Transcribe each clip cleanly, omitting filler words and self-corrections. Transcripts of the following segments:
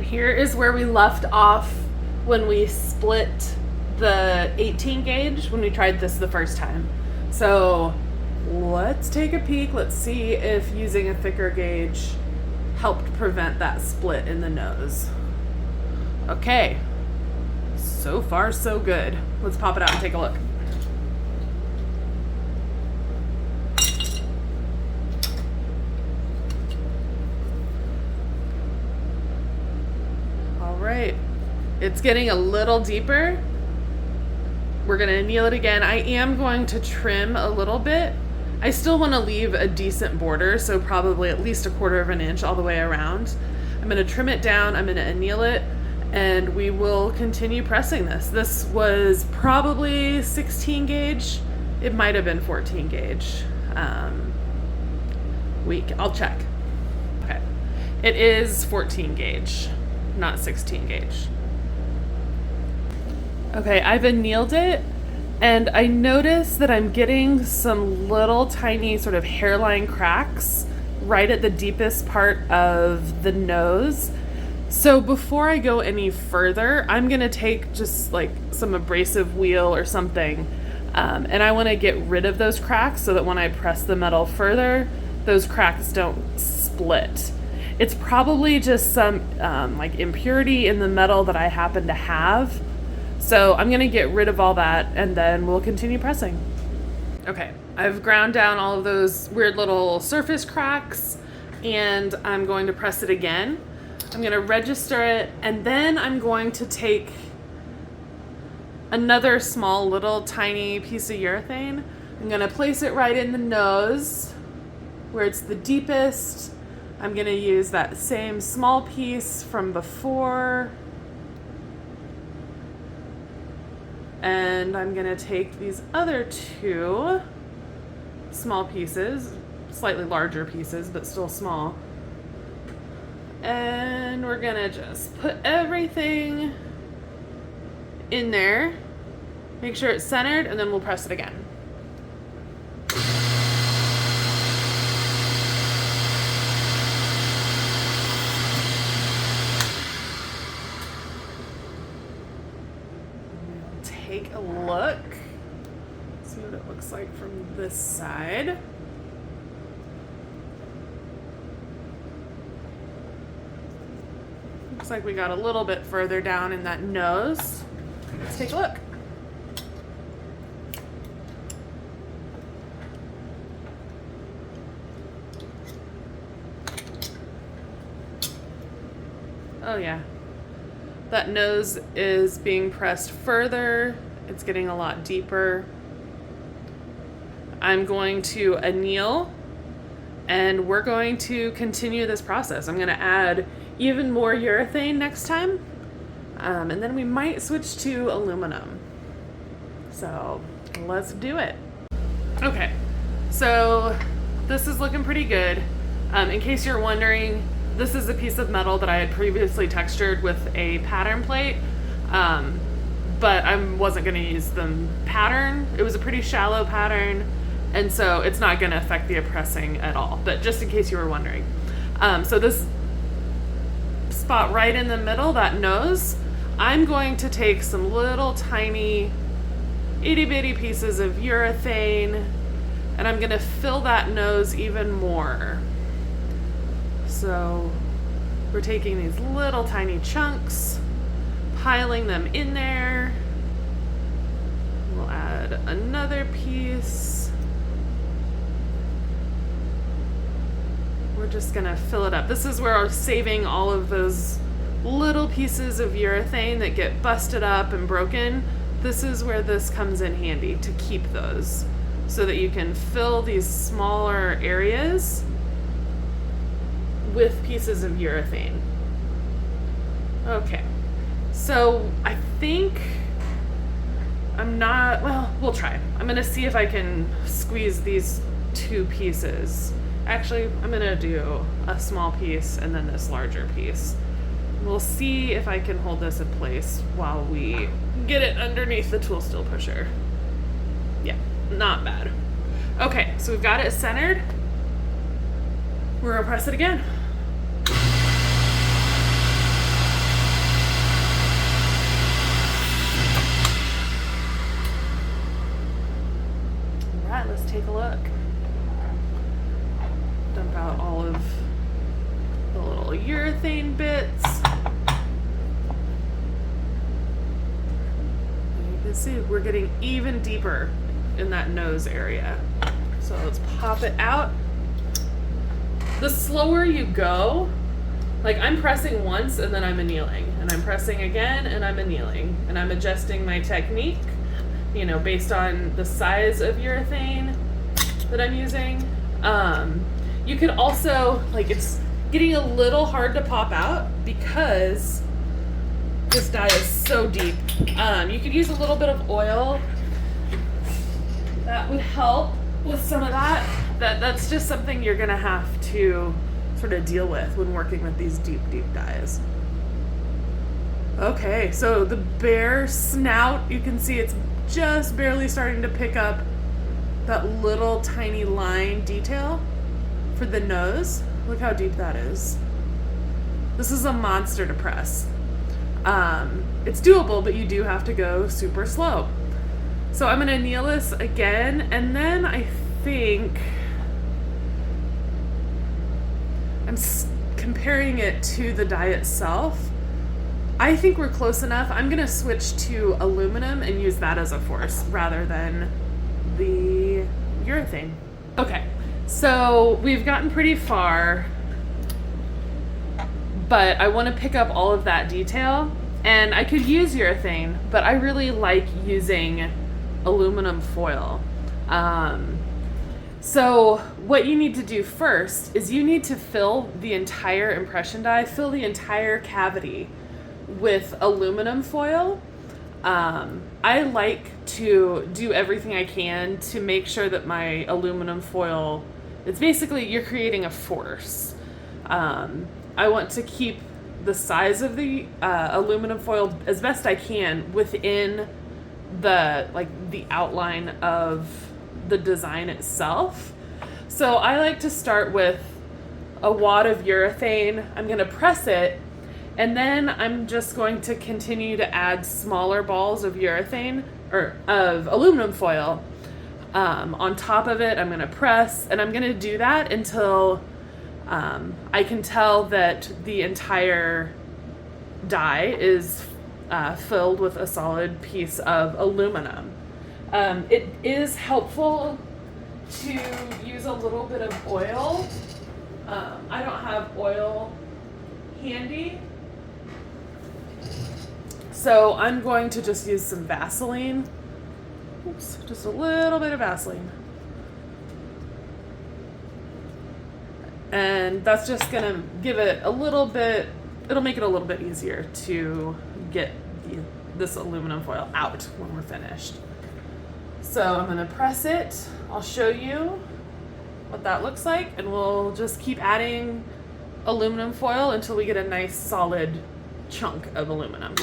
Here is where we left off when we split the 18 gauge when we tried this the first time. So let's take a peek. Let's see if using a thicker gauge helped prevent that split in the nose. Okay, so far so good. Let's pop it out and take a look. All right, it's getting a little deeper. We're gonna anneal it again. I am going to trim a little bit. I still want to leave a decent border, so probably at least 1/4 of an inch all the way around. I'm gonna trim it down, I'm gonna anneal it, and we will continue pressing this. This was probably 16 gauge. It might have been 14 gauge. I'll check. Okay, it is 14 gauge, not 16 gauge. Okay, I've annealed it, and I notice that I'm getting some little tiny sort of hairline cracks right at the deepest part of the nose. So before I go any further, I'm gonna take just like some abrasive wheel or something, and I wanna get rid of those cracks so that when I press the metal further, those cracks don't split. It's probably just some like impurity in the metal that I happen to have. So I'm gonna get rid of all that and then we'll continue pressing. Okay, I've ground down all of those weird little surface cracks and I'm going to press it again. I'm gonna register it and then I'm going to take another small little tiny piece of urethane. I'm gonna place it right in the nose where it's the deepest. I'm gonna use that same small piece from before. And I'm gonna take these other two small pieces, slightly larger pieces, but still small. And we're gonna just put everything in there, make sure it's centered, and then we'll press it again. Take a look, see what it looks like from this side. Looks like we got a little bit further down in that nose. Let's take a look. Oh yeah. That nose is being pressed further. It's getting a lot deeper. I'm going to anneal and we're going to continue this process. I'm gonna add even more urethane next time. And then we might switch to aluminum. So let's do it. Okay, so this is looking pretty good. In case you're wondering, this is a piece of metal that I had previously textured with a pattern plate, but I wasn't gonna use the pattern. It was a pretty shallow pattern, and so it's not gonna affect the pressing at all, but just in case you were wondering. So this spot right in the middle, that nose, I'm going to take some little tiny itty bitty pieces of urethane, and I'm gonna fill that nose even more. So we're taking these little tiny chunks, piling them in there. We'll add another piece. We're just gonna fill it up. This is where we're saving all of those little pieces of urethane that get busted up and broken. This is where this comes in handy, to keep those so that you can fill these smaller areas with pieces of urethane. Okay, so I think we'll try. I'm gonna see if I can squeeze these two pieces. Actually, I'm gonna do a small piece and then this larger piece. We'll see if I can hold this in place while we get it underneath the tool steel pusher. Yeah, not bad. Okay, so we've got it centered. We're gonna press it again. let's take a look. Dump out all of the little urethane bits. And you can see we're getting even deeper in that nose area. So let's pop it out. The slower you go, like I'm pressing once and then I'm annealing, and I'm pressing again and I'm annealing, and I'm adjusting my technique, you know, based on the size of urethane that I'm using. You can also, like, it's getting a little hard to pop out because this dye is so deep. You could use a little bit of oil. That would help with some of that. That's just something you're gonna have to sort of deal with when working with these deep dyes. Okay, so the bare snout, you can see it's just barely starting to pick up that little tiny line detail for the nose. Look how deep that is. This is a monster to press. It's doable, but you do have to go super slow. So I'm gonna anneal this again, and then I think I'm comparing it to the dye itself. I think we're close enough. I'm gonna switch to aluminum and use that as a force rather than the urethane. Okay, so we've gotten pretty far, but I wanna pick up all of that detail, and I could use urethane, but I really like using aluminum foil. So what you need to do first is you need to fill the entire impression die, fill the entire cavity with aluminum foil. I like to do everything I can to make sure that my aluminum foil, it's basically, you're creating a force. I want to keep the size of the aluminum foil as best I can within the outline of the design itself. So I like to start with a wad of urethane. I'm going to press it, and then I'm just going to continue to add smaller balls of urethane or of aluminum foil on top of it. I'm going to press, and I'm going to do that until I can tell that the entire die is filled with a solid piece of aluminum. It is helpful to use a little bit of oil. I don't have oil handy, so I'm going to just use some Vaseline. Oops, just a little bit of Vaseline. And that's just gonna give it a little bit, it'll make it a little bit easier to get this aluminum foil out when we're finished. So I'm gonna press it. I'll show you what that looks like, and we'll just keep adding aluminum foil until we get a nice solid chunk of aluminum.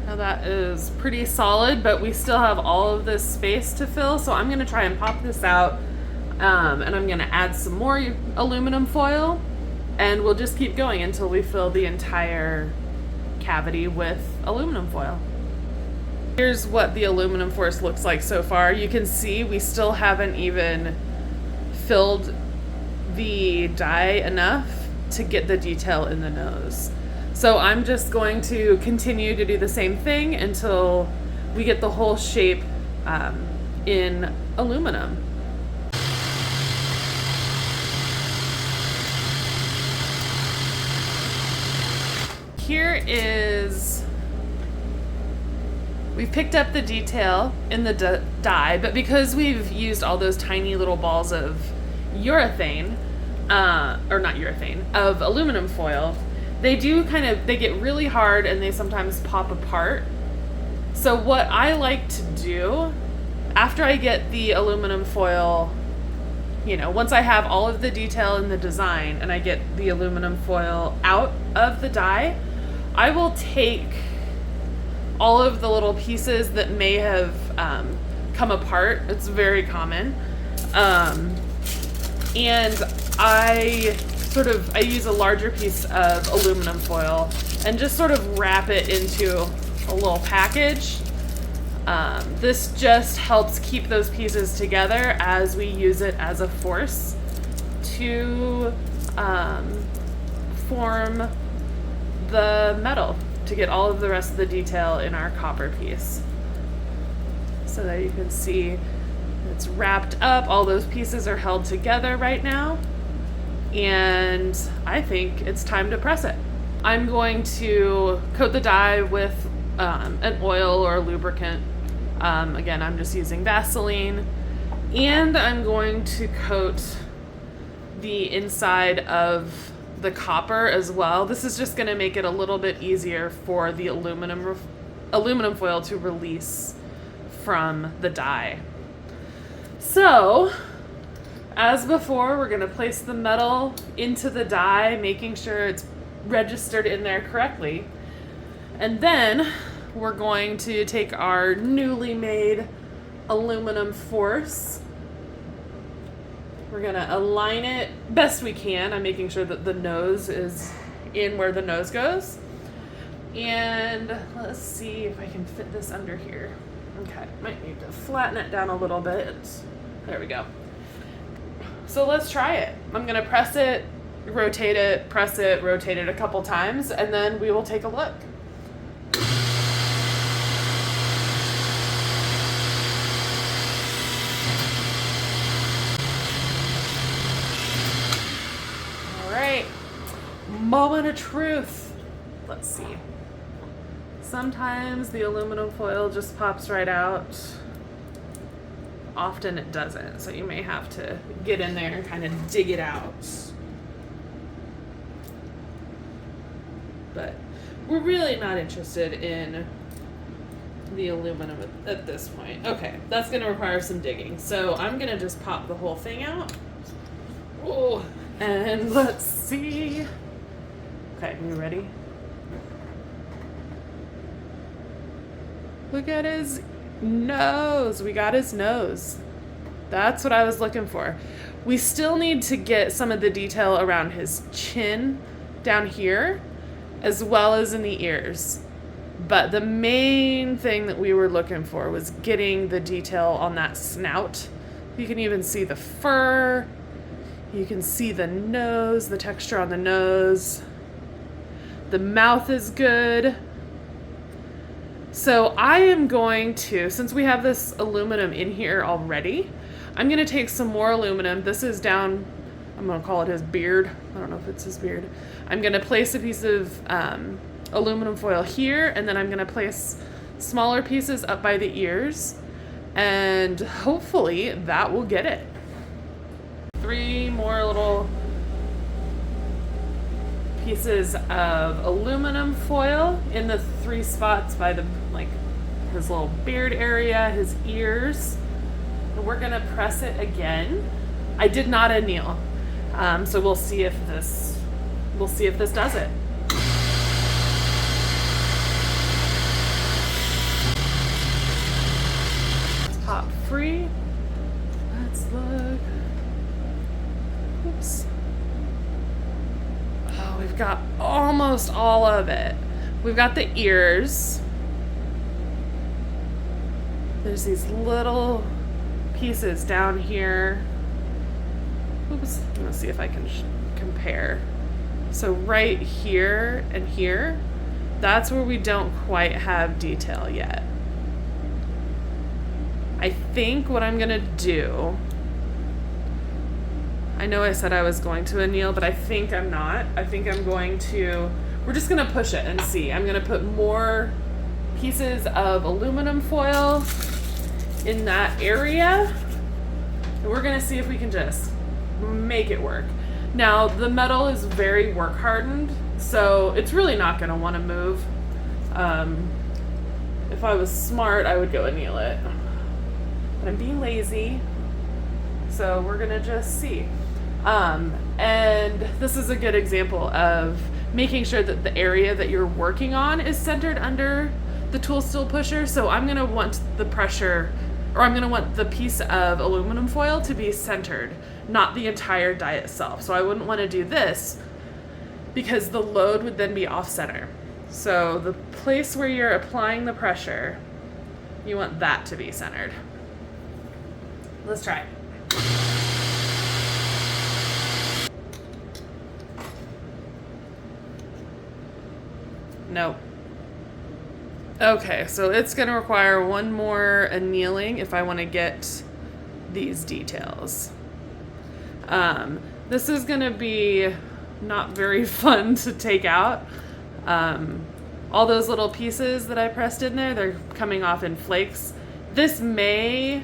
Now that is pretty solid, but we still have all of this space to fill, so I'm going to try and pop this out, and I'm going to add some more aluminum foil, and we'll just keep going until we fill the entire cavity with aluminum foil. Here's what the aluminum force looks like so far. You can see we still haven't even filled the dye enough to get the detail in the nose. So I'm just going to continue to do the same thing until we get the whole shape in aluminum. Here is, we've picked up the detail in the dye, but because we've used all those tiny little balls of urethane, or not urethane, of aluminum foil, they get really hard and they sometimes pop apart. So what I like to do, after I get the aluminum foil, once I have all of the detail in the design and I get the aluminum foil out of the dye, I will take all of the little pieces that may have come apart. It's very common. And I use a larger piece of aluminum foil and just sort of wrap it into a little package. This just helps keep those pieces together as we use it as a force to form the metal to get all of the rest of the detail in our copper piece. So there you can see it's wrapped up. All those pieces are held together right now. And I think it's time to press it. I'm going to coat the die with an oil or a lubricant. Again, I'm just using Vaseline. And I'm going to coat the inside of the copper as well. This is just going to make it a little bit easier for the aluminum foil to release from the die. So, as before, we're going to place the metal into the die, making sure it's registered in there correctly. And then we're going to take our newly made aluminum force. We're going to align it best we can. I'm making sure that the nose is in where the nose goes. And let's see if I can fit this under here. Okay, might need to flatten it down a little bit. There we go. So let's try it. I'm going to press it, rotate it, press it, rotate it a couple times, and then we will take a look. All right, moment of truth. Let's see. Sometimes the aluminum foil just pops right out. Often it doesn't, so you may have to get in there and kind of dig it out. But we're really not interested in the aluminum at this point. Okay, that's gonna require some digging. So I'm gonna just pop the whole thing out. Oh, and let's see. Okay, you ready? Look at his nose. We got his nose. That's what I was looking for. We still need to get some of the detail around his chin down here, as well as in the ears. But the main thing that we were looking for was getting the detail on that snout. You can even see the fur. You can see the nose, the texture on the nose. The mouth is good. So I am going to, since we have this aluminum in here already, I'm going to take some more aluminum. This is down, I'm going to call it his beard. I don't know if it's his beard. I'm going to place a piece of aluminum foil here, and then I'm going to place smaller pieces up by the ears, and hopefully that will get it. 3 more little pieces of aluminum foil in the 3 spots by the, like, his little beard area, his ears. And we're gonna press it again. I did not anneal, so we'll see if this does it. Pop free. Let's look. Oops. Oh, we've got almost all of it. We've got the ears. There's these little pieces down here. Oops. I'm gonna see if I can compare. So right here and here, that's where we don't quite have detail yet. I think what I'm gonna do, I know I said I was going to anneal, but I think I'm not. I think I'm going to, we're just gonna push it and see. I'm gonna put more pieces of aluminum foil in that area, and we're gonna see if we can just make it work. Now, the metal is very work hardened, so it's really not gonna wanna move. If I was smart, I would go anneal it. But I'm being lazy, so we're gonna just see. And this is a good example of making sure that the area that you're working on is centered under the tool steel pusher, so I'm going to want the pressure, or I'm going to want the piece of aluminum foil to be centered, not the entire die itself. So I wouldn't want to do this because the load would then be off center. So the place where you're applying the pressure, you want that to be centered. Let's try it. Nope. Okay, so it's going to require one more annealing if I want to get these details. This is going to be not very fun to take out. All those little pieces that I pressed in there, they're coming off in flakes. This may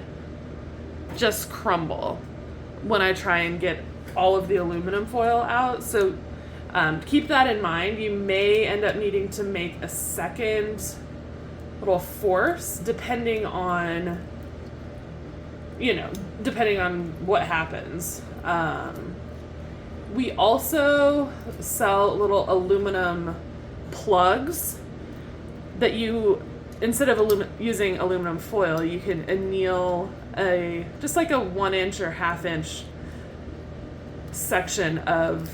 just crumble when I try and get all of the aluminum foil out. So keep that in mind. You may end up needing to make a second little force depending on, depending on what happens. We also sell little aluminum plugs that you, instead of using aluminum foil, you can anneal just like a 1 inch or 1/2 inch section of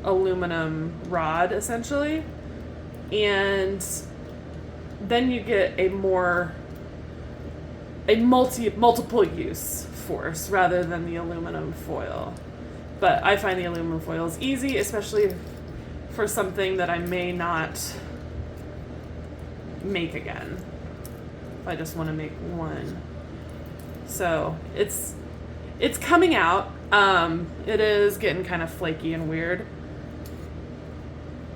aluminum rod, essentially, and then you get a multiple use force rather than the aluminum foil. But I find the aluminum foil is easy, especially for something that I may not make again. If I just want to make one. So it's coming out. It is getting kind of flaky and weird.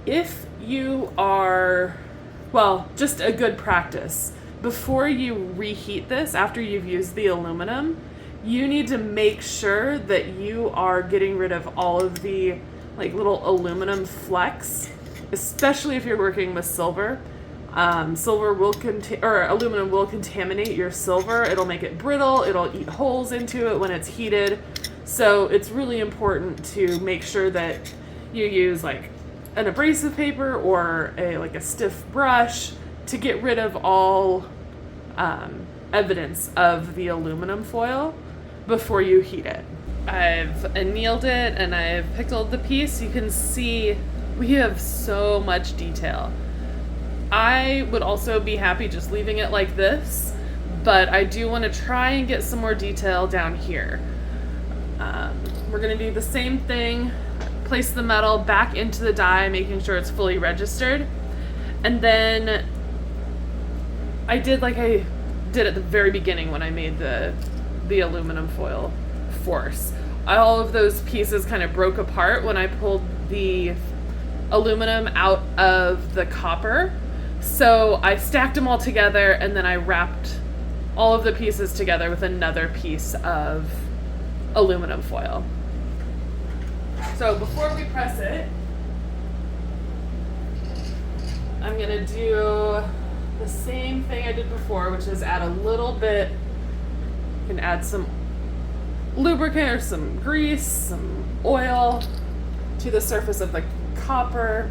If you are, just a good practice, before you reheat this, after you've used the aluminum, you need to make sure that you are getting rid of all of the little aluminum flecks, especially if you're working with silver. Aluminum will contaminate your silver. It'll make it brittle. It'll eat holes into it when it's heated. So it's really important to make sure that you use an abrasive paper or a stiff brush to get rid of all evidence of the aluminum foil before you heat it. I've annealed it and I've pickled the piece. You can see we have so much detail. I would also be happy just leaving it like this, but I do want to try and get some more detail down here. We're going to do the same thing, place the metal back into the die, making sure it's fully registered, and then I did like I did at the very beginning when I made the aluminum foil force. All of those pieces kind of broke apart when I pulled the aluminum out of the copper. So I stacked them all together and then I wrapped all of the pieces together with another piece of aluminum foil. So before we press it, I'm gonna do the same thing I did before, which is add a little bit, you can add some lubricant or some grease, some oil to the surface of the copper,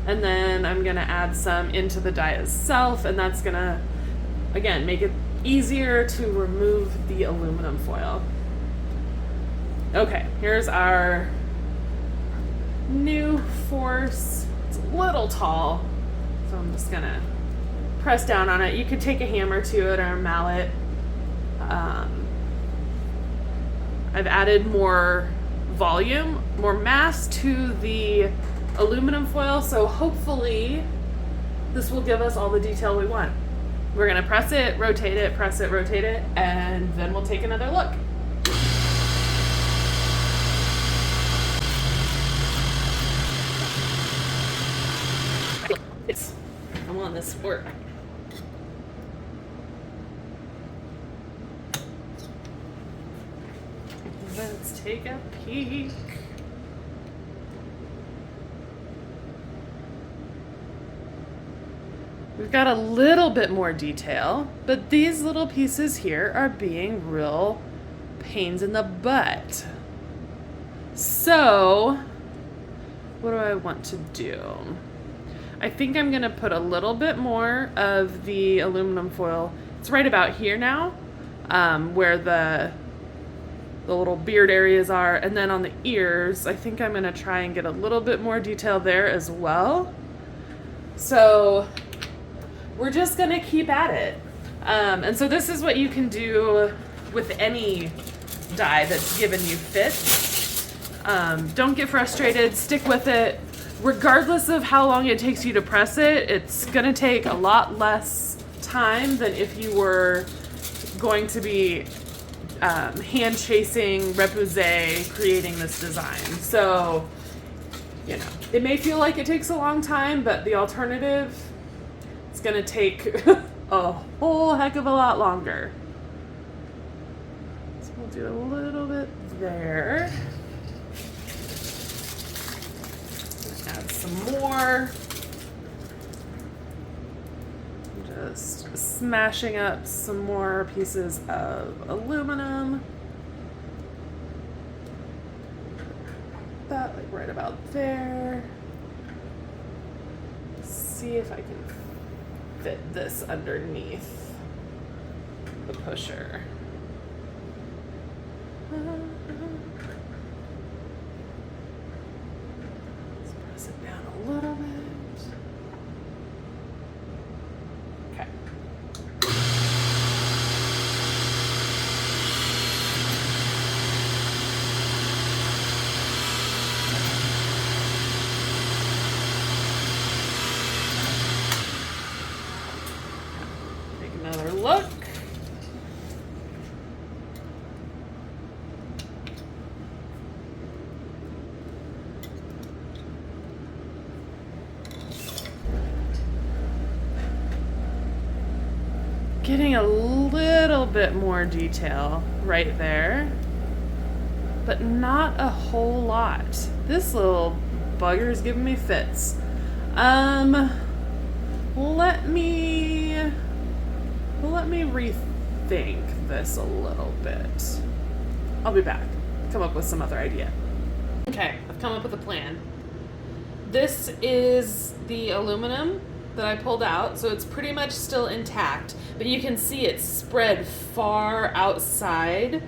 and then I'm gonna add some into the die itself, and that's gonna, again, make it easier to remove the aluminum foil. Okay, here's our new force. It's a little tall, so I'm just gonna press down on it. You could take a hammer to it or a mallet. I've added more volume, more mass to the aluminum foil, so hopefully this will give us all the detail we want. We're gonna press it, rotate it, press it, rotate it, and then we'll take another look. I want this to work. Let's take a peek. We've got a little bit more detail, but these little pieces here are being real pains in the butt. So, what do I want to do? I think I'm gonna put a little bit more of the aluminum foil. It's right about here now, where the little beard areas are, and then on the ears, I think I'm gonna try and get a little bit more detail there as well. So we're just gonna keep at it. And so this is what you can do with any die that's given you fits. Don't get frustrated, stick with it. Regardless of how long it takes you to press it, it's gonna take a lot less time than if you were going to be hand chasing, repoussé, creating this design. So, you know, it may feel like it takes a long time, but the alternative, it's gonna take a whole heck of a lot longer. So we'll do a little bit there. Add some more. Just smashing up some more pieces of aluminum. That like right about there. See if I can fit this underneath the pusher. Let's press it down a little bit. Okay. Take another look. Getting a little bit more detail right there, but not a whole lot. This little bugger is giving me fits. Let me rethink this a little bit. I'll be back. Come up with some other idea. Okay, I've come up with a plan. This is the aluminum that I pulled out, so it's pretty much still intact, but you can see it's spread far outside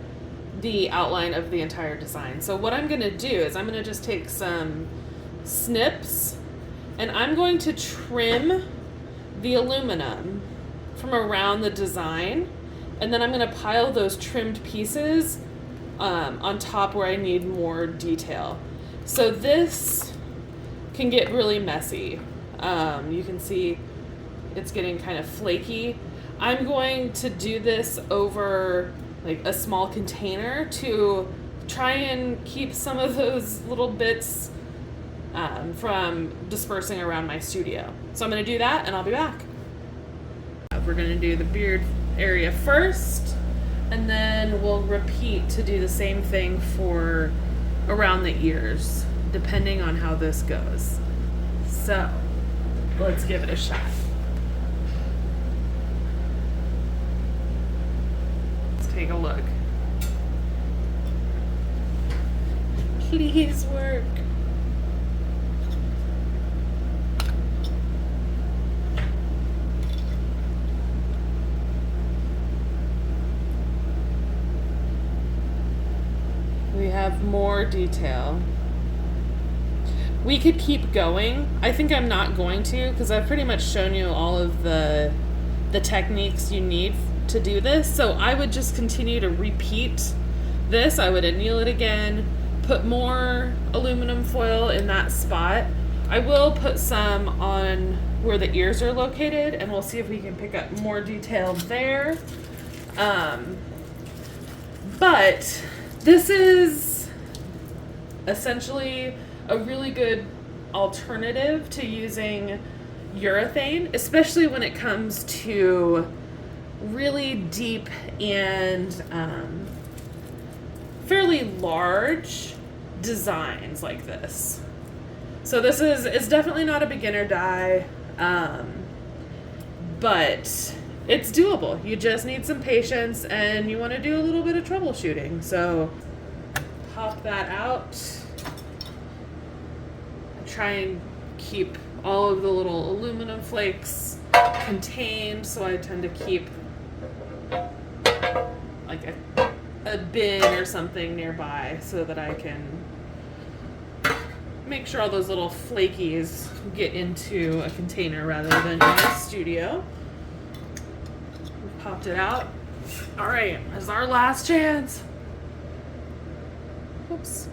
the outline of the entire design. So what I'm gonna do is I'm gonna just take some snips and I'm going to trim the aluminum from around the design, and then I'm gonna pile those trimmed pieces on top where I need more detail. So this can get really messy. You can see it's getting kind of flaky. I'm going to do this over like a small container to try and keep some of those little bits from dispersing around my studio. So I'm going to do that and I'll be back. We're going to do the beard area first, and then we'll repeat to do the same thing for around the ears, depending on how this goes. So let's give it a shot. Let's take a look. Please work. We have more detail. We could keep going. I think I'm not going to, because I've pretty much shown you all of the techniques you need to do this. So I would just continue to repeat this. I would anneal it again, put more aluminum foil in that spot. I will put some on where the ears are located, and we'll see if we can pick up more detail there. But this is essentially a really good alternative to using urethane, especially when it comes to really deep and fairly large designs like this. So this it's definitely not a beginner die, but it's doable. You just need some patience and you want to do a little bit of troubleshooting. So pop that out. Try and keep all of the little aluminum flakes contained, so I tend to keep like a bin or something nearby so that I can make sure all those little flakies get into a container rather than in the studio. We've popped it out. All right, this is our last chance. Oops.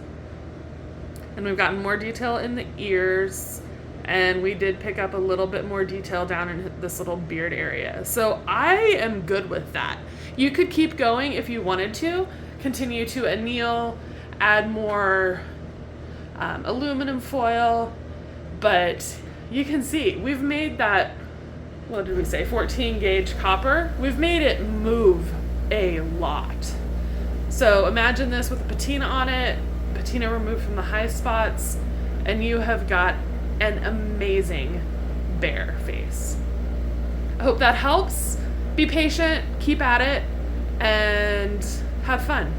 And we've gotten more detail in the ears, and we did pick up a little bit more detail down in this little beard area. So I am good with that. You could keep going if you wanted to, continue to anneal, add more aluminum foil, but you can see we've made that, what did we say, 14 gauge copper. We've made it move a lot. So imagine this with a patina on it, patina removed from the high spots, and you have got an amazing bear face. I hope that helps. Be patient, keep at it, and have fun.